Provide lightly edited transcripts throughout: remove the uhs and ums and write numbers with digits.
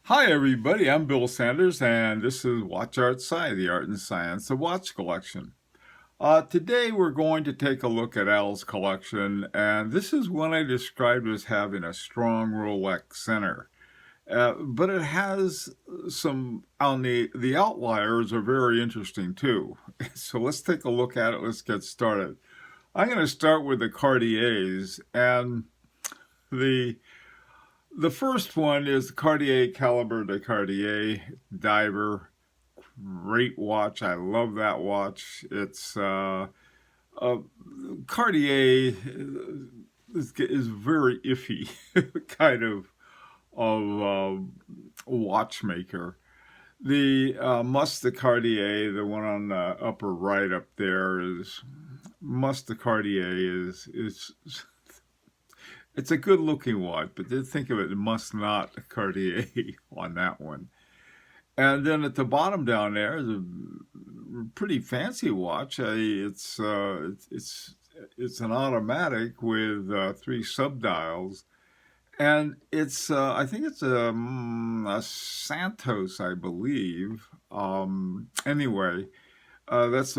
Hi everybody, I'm Bill Sanders and this is Watch Art Sci, the art and science of watch collection. Today we're going to take a look at Al's collection, and this is one I described as having a strong Rolex Center. But it has some, on the outliers are very interesting too. So let's take a look at it, let's get started. I'm going to start with the Cartiers, and the the first one is the Cartier Calibre de Cartier Diver. Great watch. I love that watch. It's uh, Cartier is very iffy kind of watchmaker. The Must de Cartier, the one on the upper right up there, is Must de Cartier is it's a good looking watch, but think of it, it must not Cartier on that one. And then at the bottom down there is a pretty fancy watch. It's an automatic with three subdials, and it's I think it's a Santos, I believe. Anyway, that's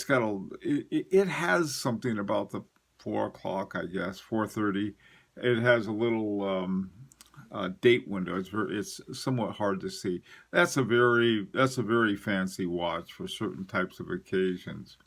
got it has something about the 4 o'clock, I guess, 4:30. It has a little date window. It's somewhat hard to see. That's a very fancy watch for certain types of occasions.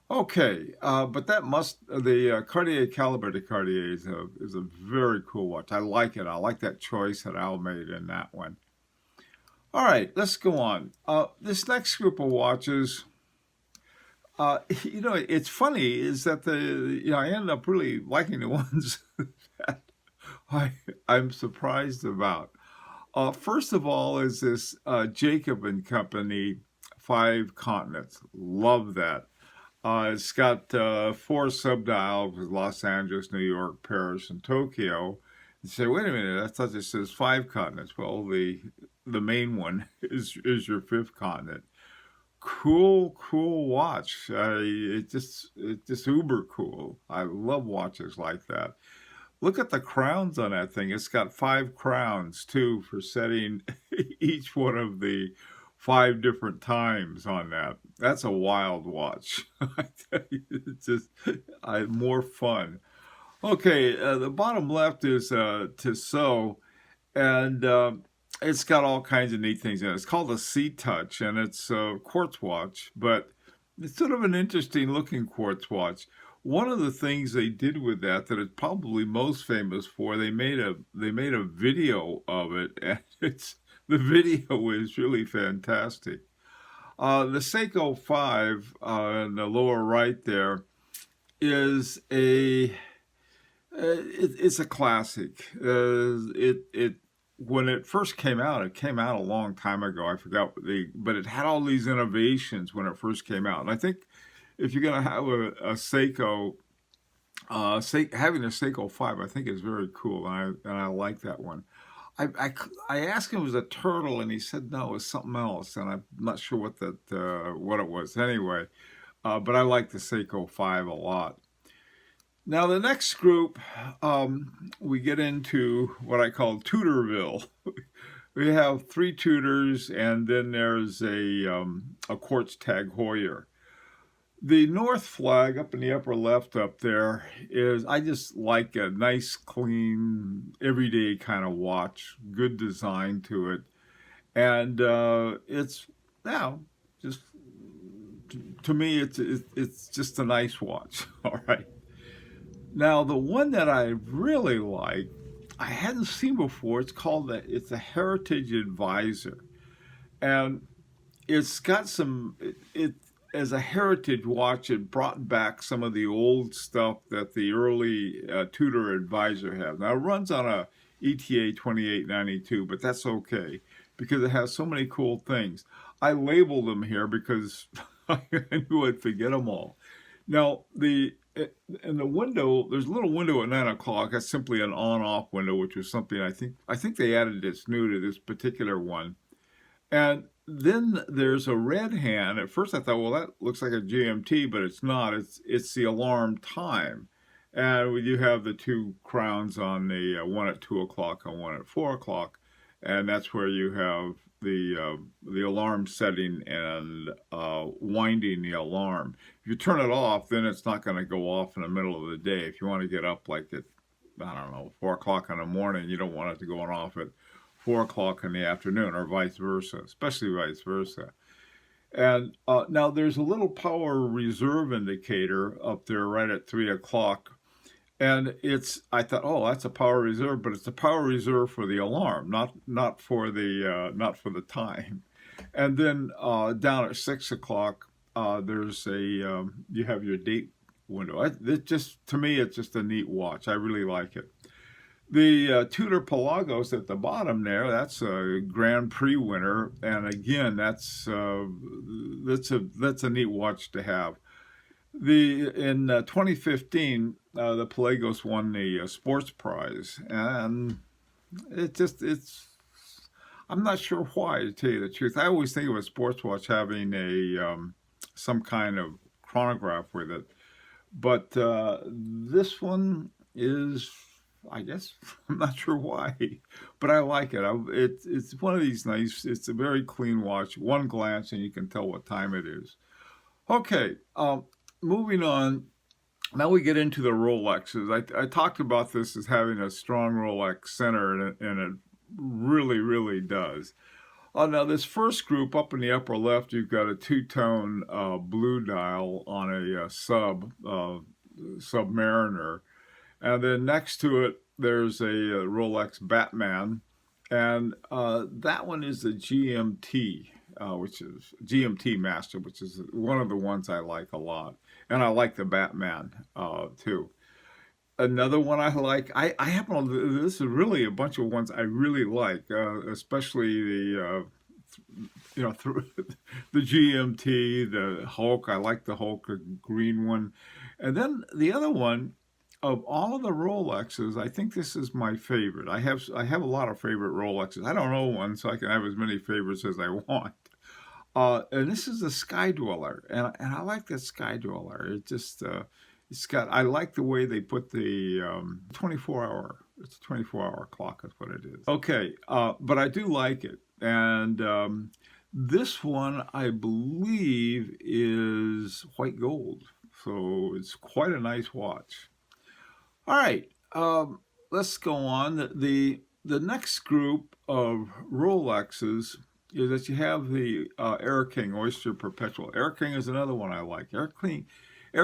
Okay, but that must the Cartier Calibre de Cartier is a very cool watch. I like it. I like that choice that Al made in that one. All right, let's go on. This next group of watches, it's funny is that I end up really liking the ones that I'm surprised about. First of all, is this Jacob and Company Five Continents. Love that. It's got four subdials with Los Angeles, New York, Paris, and Tokyo. You say, wait a minute, I thought this says five continents. Well, the main one is your fifth continent. Cool watch. It's just uber cool. I love watches like that. Look at the crowns on that thing. It's got five crowns too for setting each one of the five different times on that. That's a wild watch. I tell you, it's just more fun. Okay, the bottom left is Tissot, and it's got all kinds of neat things in it. It's called a Sea Touch, and it's a quartz watch, but it's sort of an interesting looking quartz watch. One of the things they did with that it's probably most famous for, they made a video of it, and the video is really fantastic. The Seiko 5 in the lower right there is it's a classic. It when it first came out, it came out a long time ago. I forgot but it had all these innovations when it first came out, and I think if you're going to have a Seiko, having a Seiko 5, I think is very cool, and I like that one. I asked him if it was a turtle, and he said no, it was something else, and I'm not sure what it was. Anyway, but I like the Seiko 5 a lot. Now the next group, we get into what I call Tudorville. We have three Tudors, and then there's a quartz Tag Heuer. The North flag up in the upper left up there is, I just like a nice, clean, everyday kind of watch, good design to it. And it's, now, just to me, it's just a nice watch. All right. Now, the one that I really like, I hadn't seen before, it's a Heritage Advisor. And it's got it as a heritage watch, it brought back some of the old stuff that the early Tudor Advisor had. Now it runs on a ETA 2892, but that's okay because it has so many cool things. I labeled them here because I knew I'd forget them all. Now in the window, there's a little window at 9 o'clock. That's simply an on-off window, which was something I think they added this new to this particular one. And then there's a red hand. At first I thought, well, that looks like a GMT, but it's not. It's the alarm time. And we do have the two crowns on the one at 2 o'clock and one at 4 o'clock. and that's where you have the alarm setting and winding the alarm. If you turn it off, then it's not going to go off in the middle of the day. If you want to get up like at, I don't know, 4 o'clock in the morning, you don't want it to go off at 4 o'clock in the afternoon, or vice versa, especially vice versa. And now there's a little power reserve indicator up there right at 3 o'clock. And I thought, oh, that's a power reserve, but it's a power reserve for the alarm, not for the time. And then down at 6 o'clock, there's you have your date window. To me, it's just a neat watch. I really like it. The Tudor Pelagos at the bottom there, that's a Grand Prix winner, and again, that's a neat watch to have. In 2015, the Pelagos won the sports prize, and I'm not sure why, to tell you the truth. I always think of a sports watch having some kind of chronograph with it, but this one is, I guess, I'm not sure why, but I like it. It's one of these nice, it's a very clean watch. One glance and you can tell what time it is. Okay, moving on. Now we get into the Rolexes. I talked about this as having a strong Rolex Center, and it really, really does. Now this first group up in the upper left, you've got a two-tone blue dial on a Submariner. And then next to it, there's a Rolex Batman, and that one is the GMT, which is GMT Master, which is one of the ones I like a lot. And I like the Batman too. Another one I like, I happen to, this is really a bunch of ones I really like, especially the GMT, the Hulk. I like the Hulk, green one. And then the other one, of all of the Rolexes, I think this is my favorite. I have a lot of favorite Rolexes. I don't own one, so I can have as many favorites as I want. And this is the Sky Dweller, and I like that Sky Dweller. It just I like the way they put the 24-hour. It's a 24-hour clock is what it is. Okay, but I do like it, and this one I believe is white gold, so it's quite a nice watch. All right, let's go on. The next group of Rolexes is that you have the Air King Oyster Perpetual. Air King is another one I like. Air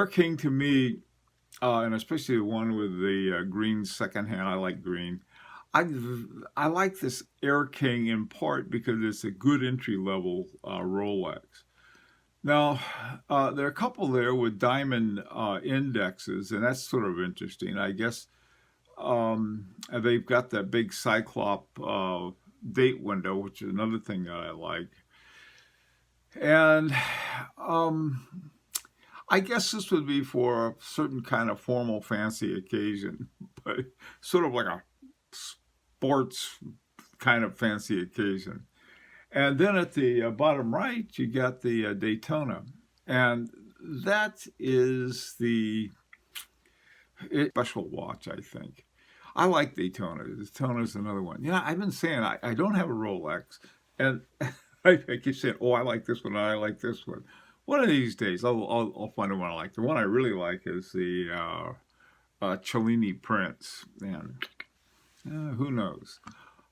King to me, and especially the one with the green secondhand. I like green. I like this Air King in part because it's a good entry level Rolex. Now, there are a couple there with diamond indexes, and that's sort of interesting. I guess they've got that big Cyclop date window, which is another thing that I like. And I guess this would be for a certain kind of formal fancy occasion, but sort of like a sports kind of fancy occasion. And then at the bottom right, you got the Daytona. And that is the special watch, I think. I like Daytona. Daytona is another one. You know, I've been saying I don't have a Rolex. And I keep saying, oh, I like this one, and I like this one. One of these days, I'll find the one I like. The one I really like is the Cellini Prince. And who knows?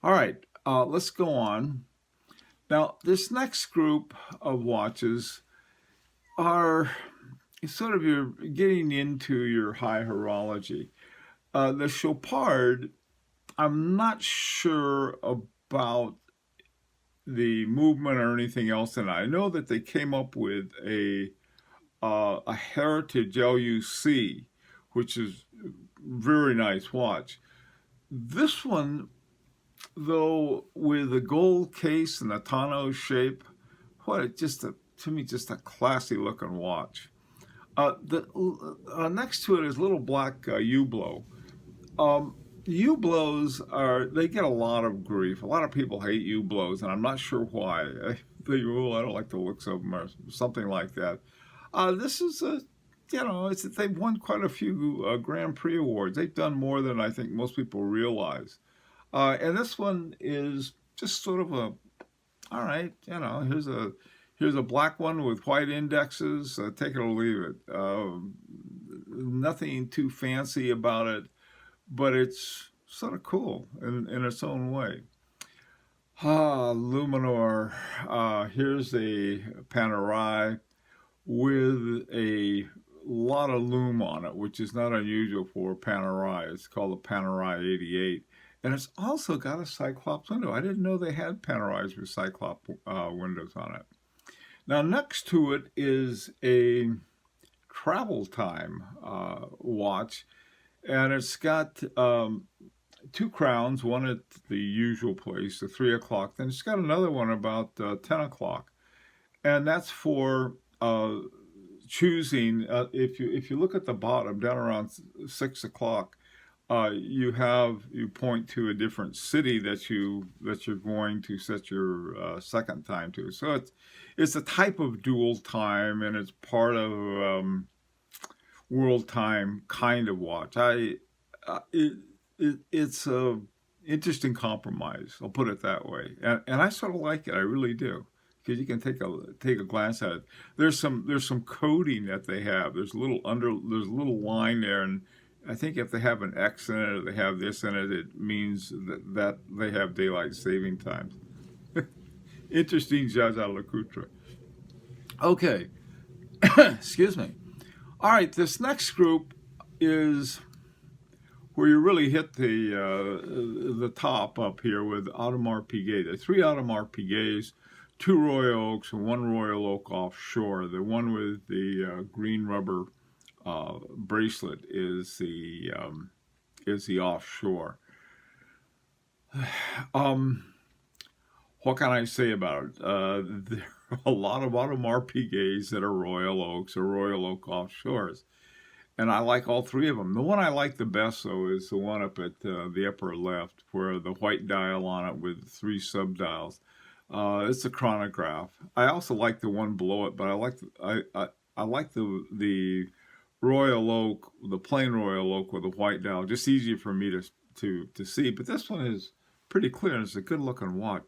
All right, let's go on. Now, this next group of watches are sort of you're getting into your high horology. The Chopard, I'm not sure about the movement or anything else, and I know that they came up with a Heritage LUC, which is a very nice watch. This one, though, with the gold case and the tonneau shape, to me, just a classy looking watch. Next to it is a little black Hublot. Hublots they get a lot of grief. A lot of people hate Hublots, and I'm not sure why. I don't like the looks of them or something like that. This is they've won quite a few Grand Prix awards. They've done more than I think most people realize. And this one is just sort of a, all right, here's a black one with white indexes. Take it or leave it. Nothing too fancy about it, but it's sort of cool in its own way. Luminor. Here's a Panerai with a lot of lume on it, which is not unusual for a Panerai. It's called a Panerai 88. And it's also got a Cyclops window. I didn't know they had Panerais with Cyclops windows on it. Now, next to it is a travel time watch, and it's got two crowns, one at the usual place, the 3 o'clock. Then it's got another one about 10 o'clock. And that's for choosing, if you look at the bottom, down around 6 o'clock, you point to a different city that you're going to set your second time to. So it's a type of dual time, and it's part of world time kind of watch. It's a interesting compromise. I'll put it that way, and I sort of like it. I really do, because you can take a glance at it. There's some coding that they have. There's a little line there, and I think if they have an X in it or they have this in it, it means that they have daylight saving times. Interesting, Jaeger-LeCoultre. Okay, excuse me. All right, this next group is where you really hit the top up here with Audemar Piguet. There are 3 Audemar Piguets, 2 Royal Oaks, and 1 Royal Oak offshore. The one with the green rubber bracelet is the offshore. What can I say about it? There are a lot of Audemar Piguets that are Royal Oaks or Royal Oak offshores. And I like all 3 of them. The one I like the best, though, is the one up at the upper left, where the white dial on it with 3 subdials. It's a chronograph. I also like the one below it, but I like the Royal Oak, the plain Royal Oak with a white dial. Just easier for me to see. But this one is pretty clear, and it's a good-looking watch.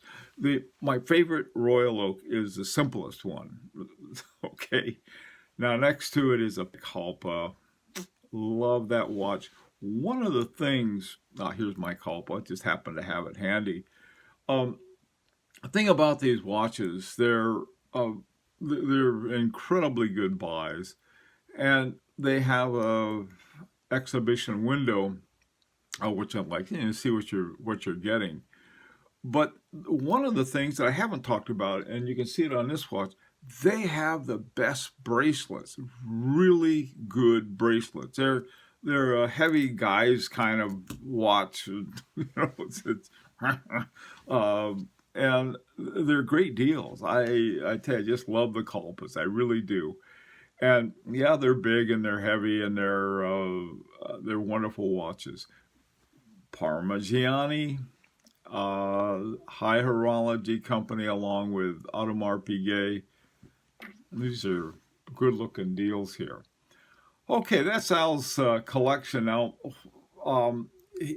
My favorite Royal Oak is the simplest one. Okay. Now, next to it is a Kalpa. Love that watch. One of the things, here's my Kalpa. I just happen to have it handy. The thing about these watches, they're incredibly good buys, and they have a exhibition window, which I'm like, see what you're getting. But one of the things that I haven't talked about, and you can see it on this watch, they have the best bracelets, really good bracelets. They're a heavy guys kind of watch, and they're great deals. I tell you, I just love the Kalpas. I really do. And yeah, they're big and they're heavy and they're wonderful watches. Parmigiani, high horology company, along with Audemar Piguet. These are good-looking deals here. Okay, that's Al's collection. Now,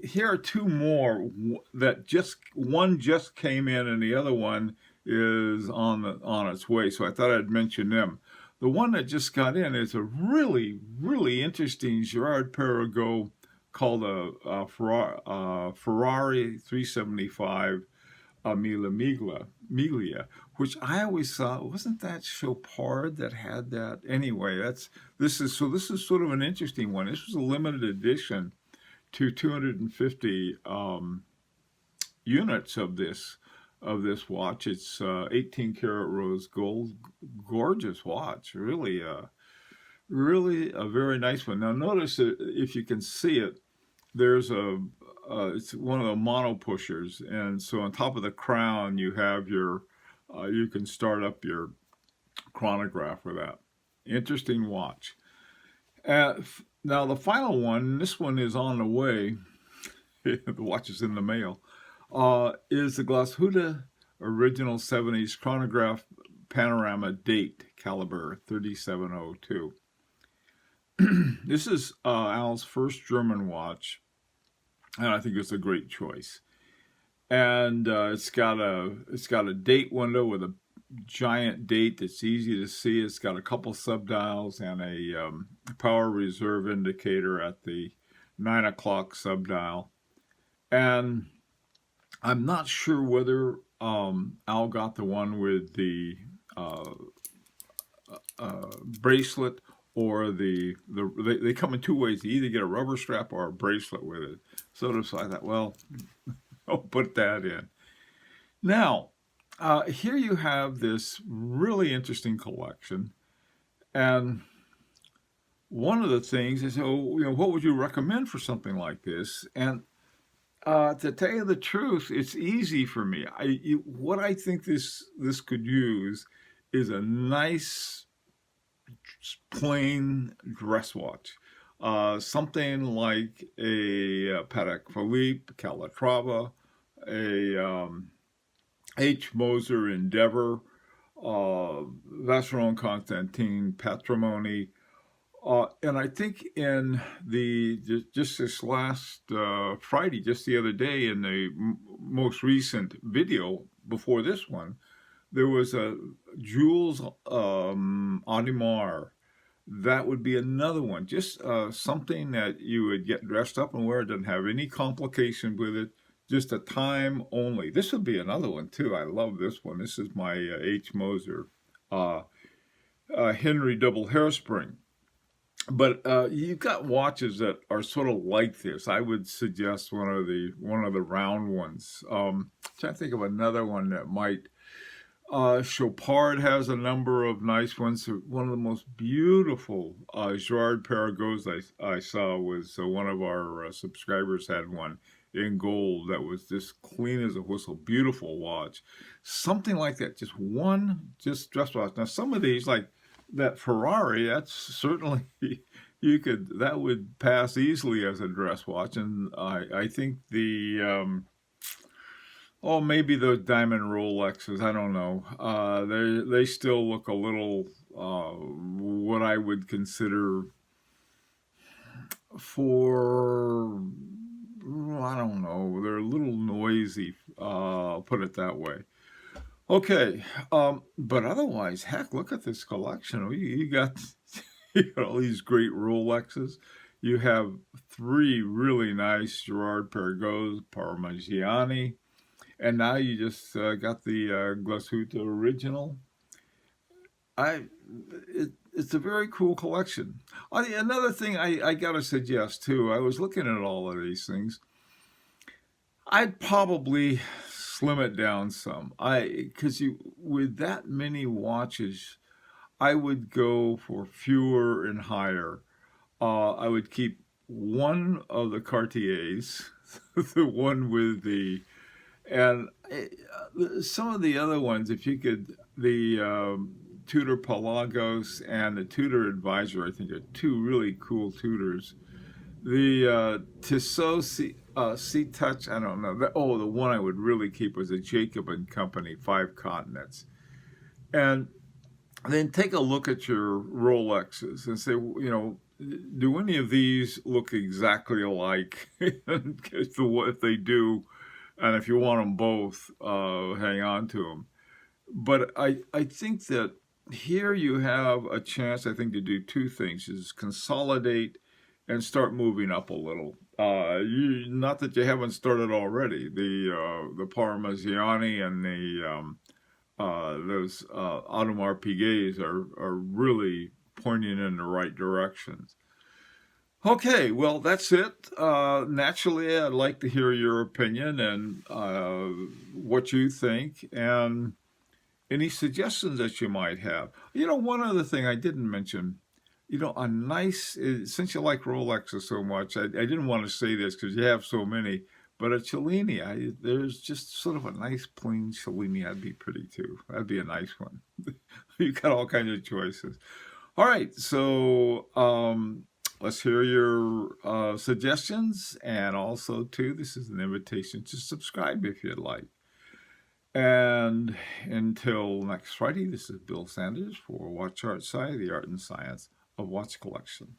here are 2 more that one just came in, and the other one is on its way. So I thought I'd mention them. The one that just got in is a really, really interesting Girard-Perregaux called a Ferrari 375 Miglia, which I always thought, wasn't that Chopard that had that? Anyway, this is sort of an interesting one. This was a limited edition to 250 units of this watch. It's 18 karat rose gold, gorgeous watch. Really a very nice one. Now notice that if you can see it, there's it's one of the mono pushers, and so on top of the crown you have your you can start up your chronograph with that. Interesting watch. Now the final one, this one is on the way. The watch is in the mail. Is the Glashütte original 70s chronograph panorama date caliber 3702. This is Al's first German watch, and I think it's a great choice. and it's got a date window with a giant date that's easy to see. It's got a couple subdials and a power reserve indicator at the 9 o'clock subdial. And I'm not sure whether Al got the one with the uh, bracelet or they come in two ways. You either get a rubber strap or a bracelet with it. So I thought, well, I'll put that in. Now, here you have this really interesting collection, and one of the things is, what would you recommend for something like this? And to tell you the truth, it's easy for me. What I think this could use is a nice plain dress watch. Something like a Patek Philippe, Calatrava, a H. Moser Endeavor, Vacheron Constantin Patrimony. And I think in just this last Friday, just the other day, in the most recent video before this one, there was a Jules Audemar. That would be another one. Just something that you would get dressed up and wear. It doesn't have any complication with it. Just a time only. This would be another one too. I love this one. This is my H. Moser Henry double hairspring. But you've got watches that are sort of like this. I would suggest one of the round ones. Trying to think of another one that might. Chopard has a number of nice ones. One of the most beautiful Girard-Perregaux I saw was one of our subscribers had one in gold that was just clean as a whistle. Beautiful watch. Something like that. Just dress watch. Now, some of these, like that Ferrari, that's certainly that would pass easily as a dress watch. And I think maybe those diamond Rolexes, I don't know. They still look a little what I would consider for, I don't know, they're a little noisy, I'll put it that way. Okay, but otherwise, heck, look at this collection. You got all these great Rolexes. You have 3 really nice Girard-Perregaux, Parmigiani. And now you just got the Glashütte original. It's a very cool collection. Another thing I got to suggest too, I was looking at all of these things. I'd probably slim it down some. Because with that many watches, I would go for fewer and higher. I would keep one of the Cartiers, the one with the. And some of the other ones, if you could, the Tudor Pelagos and the Tudor Advisor, I think are 2 really cool Tudors. The Tissot C-Touch, I don't know. The one I would really keep was a Jacob & Company 5 Continents. And then take a look at your Rolexes and say, do any of these look exactly alike? If they do, and if you want them both, hang on to them. But I think that here you have a chance, I think, to do 2 things, is consolidate and start moving up a little. Not that you haven't started already. The Parmigiani and those Audemar Piguets are really pointing in the right directions. Okay, well, that's it. Naturally, I'd like to hear your opinion and what you think and any suggestions that you might have. One other thing I didn't mention, a nice, since you like Rolexes so much, I didn't want to say this because you have so many, but a Cellini, there's just sort of a nice plain Cellini. That'd be pretty too. That'd be a nice one. You've got all kinds of choices. All right, so let's hear your suggestions, and also too, this is an invitation to subscribe if you'd like. And until next Friday, this is Bill Sanders for Watch Art Sci, the art and science of watch collection.